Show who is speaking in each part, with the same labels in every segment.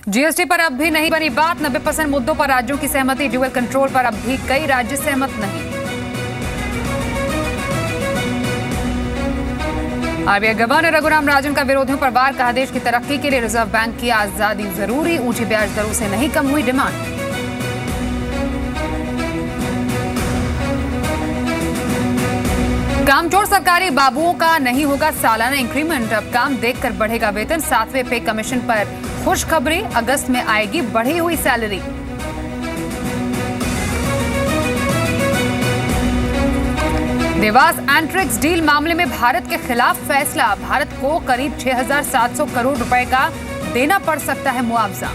Speaker 1: GST पर अब भी नहीं बनी बात। 90% मुद्दों पर राज्यों की सहमति। ड्यूअल कंट्रोल पर अब भी कई राज्य सहमत नहीं। आरबीआई गवर्नर रघुराम राजन का विरोधियों पर वार। कहा, देश की तरक्की के लिए रिजर्व बैंक की आजादी जरूरी। ऊंची ब्याज दरों से नहीं कम हुई डिमांड। कामचोर सरकारी बाबुओं का नहीं होगा सालाना इंक्रीमेंट। अब काम देखकर बढ़ेगा वेतन। 7वें पे कमीशन पर खुशखबरी। अगस्त में आएगी बढ़ी हुई सैलरी। देवास एंट्रिक्स डील मामले में भारत के खिलाफ फैसला। भारत को करीब 6,700 करोड़ रुपए का देना पड़ सकता है मुआवजा।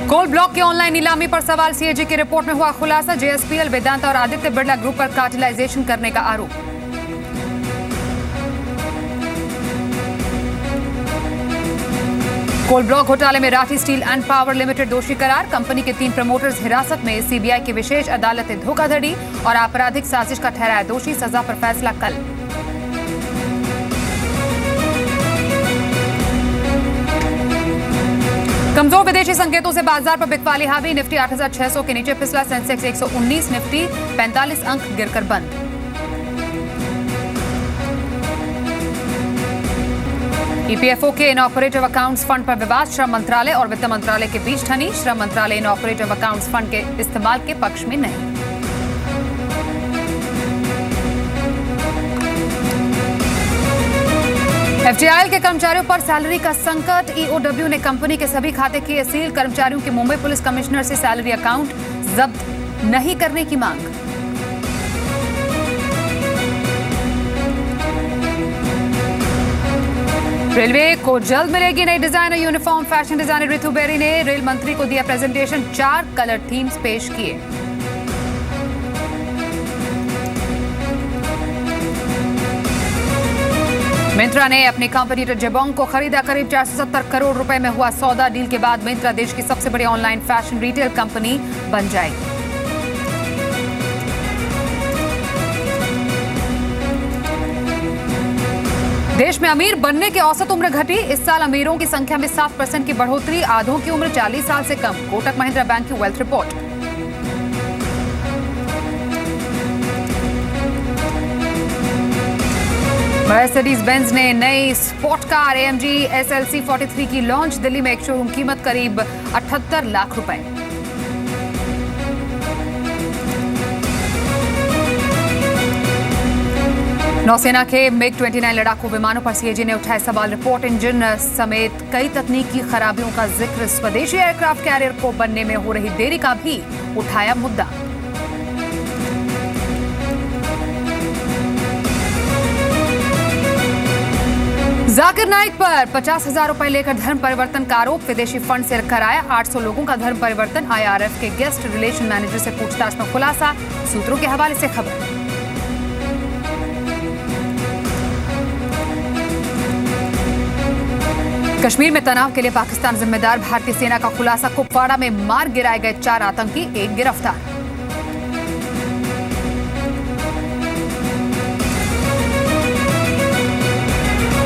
Speaker 1: कोल ब्लॉक की ऑनलाइन नीलामी पर सवाल। सीएजी की रिपोर्ट में हुआ खुलासा। जेएसपीएल, वेदांता और आदित्य बिरला ग्रुप पर कार्टेलाइजेशन करने का आरोप। कोल ब्लॉक घोटाले में Rathi steel and power limited दोषी करार। कंपनी के 3 प्रमोटर्स हिरासत में। सीबीआई की विशेष अदालत ने धोखाधड़ी और आपराधिक साजिश का ठहराया दोषी। सजा पर फैसला कल। कमजोर विदेशी संकेतों से बाजार पर बिकवाली हावी। निफ्टी 8,600 के नीचे फिसला। सेंसेक्स 119, निफ्टी 45 अंक गिरकर बंद। ईपीएफओ के इनऑपरेटिव अकाउंट्स फंड पर विवाद। श्रम मंत्रालय और वित्त मंत्रालय के बीच ठनी। श्रम मंत्रालय इनऑपरेटिव अकाउंट्स फंड के इस्तेमाल के पक्ष में नहीं। एफटीआईएल के कर्मचारियों पर सैलरी का संकट। ईओडब्ल्यू ने कंपनी के सभी खाते किए सील। कर्मचारियों की मुंबई पुलिस कमिश्नर से सैलरी अकाउंट जब्त नहीं करने की मांग। रेलवे को जल्द मिलेगी नई designer uniform. Fashion designer Ritu Beri ने रेल मंत्री को दिया प्रेजेंटेशन। 4 कलर थीम्स पेश किए। मिंत्रा ने अपनी कंपनी जेबोंग को खरीदा। करीब 470 करोड़ रुपए में हुआ सौदा। डील के बाद मिंत्रा देश की सबसे बड़ी ऑनलाइन फैशन रिटेल कंपनी बन जाएगी। देश में अमीर बनने की औसत उम्र घटी। इस साल अमीरों की संख्या में 7% की बढ़ोतरी। आधों की उम्र 40 साल से कम। कोटक महिंद्रा बैंक की वेल्थ रिपोर्ट। मर्सिडीज बेंज ने नई स्पोर्ट कार AMG SLC 43 की लॉन्च। दिल्ली में एक शोरूम कीमत करीब 78 लाख रुपए। नौसेना के MiG-29 लड़ाकू विमानों पर सीएजी ने उठाए सवाल। रिपोर्ट इंजन समेत कई तकनीकी खराबियों का जिक्र। स्वदेशी एयरक्राफ्ट कैरियर को बनने में हो रही देरी का भी उठाया मुद्दा। जाकिर नाइक पर 50,000 रुपए लेकर धर्म परिवर्तन का आरोप। विदेशी फंड से कराया 800 लोगों का धर्म परिवर्तन। IRF के गेस्ट रिलेशन मैनेजर से पूछताछ में खुलासा। सूत्रों के हवाले से खबर। कश्मीर में तनाव के लिए पाकिस्तान जिम्मेदार। भारतीय सेना का खुलासा। कुपवाड़ा में मार गिराए गए 4 आतंकी, 1 गिरफ्तार।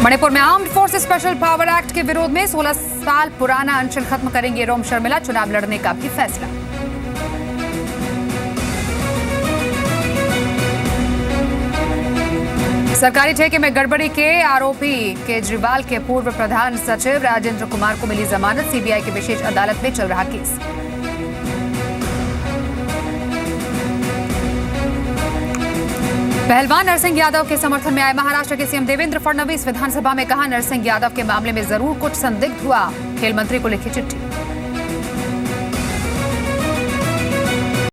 Speaker 1: मणिपुर में armed forces special power act के विरोध में 16 साल पुराना अनशन खत्म करेंगे रोम शर्मिला। चुनाव लड़ने का भी फैसला। सरकारी ठेके में गड़बड़ी के आरोपी केजरीवाल के पूर्व प्रधान सचिव राजेंद्र कुमार को मिली जमानत। सीबीआई की विशेष अदालत में चल रहा केस। पहलवान नरसिंह यादव के समर्थन में आए महाराष्ट्र के सीएम देवेंद्र फडणवीस। विधानसभा में कहा, नरसिंह यादव के मामले में जरूर कुछ संदिग्ध हुआ। खेल मंत्री को लिखी चिट्ठी।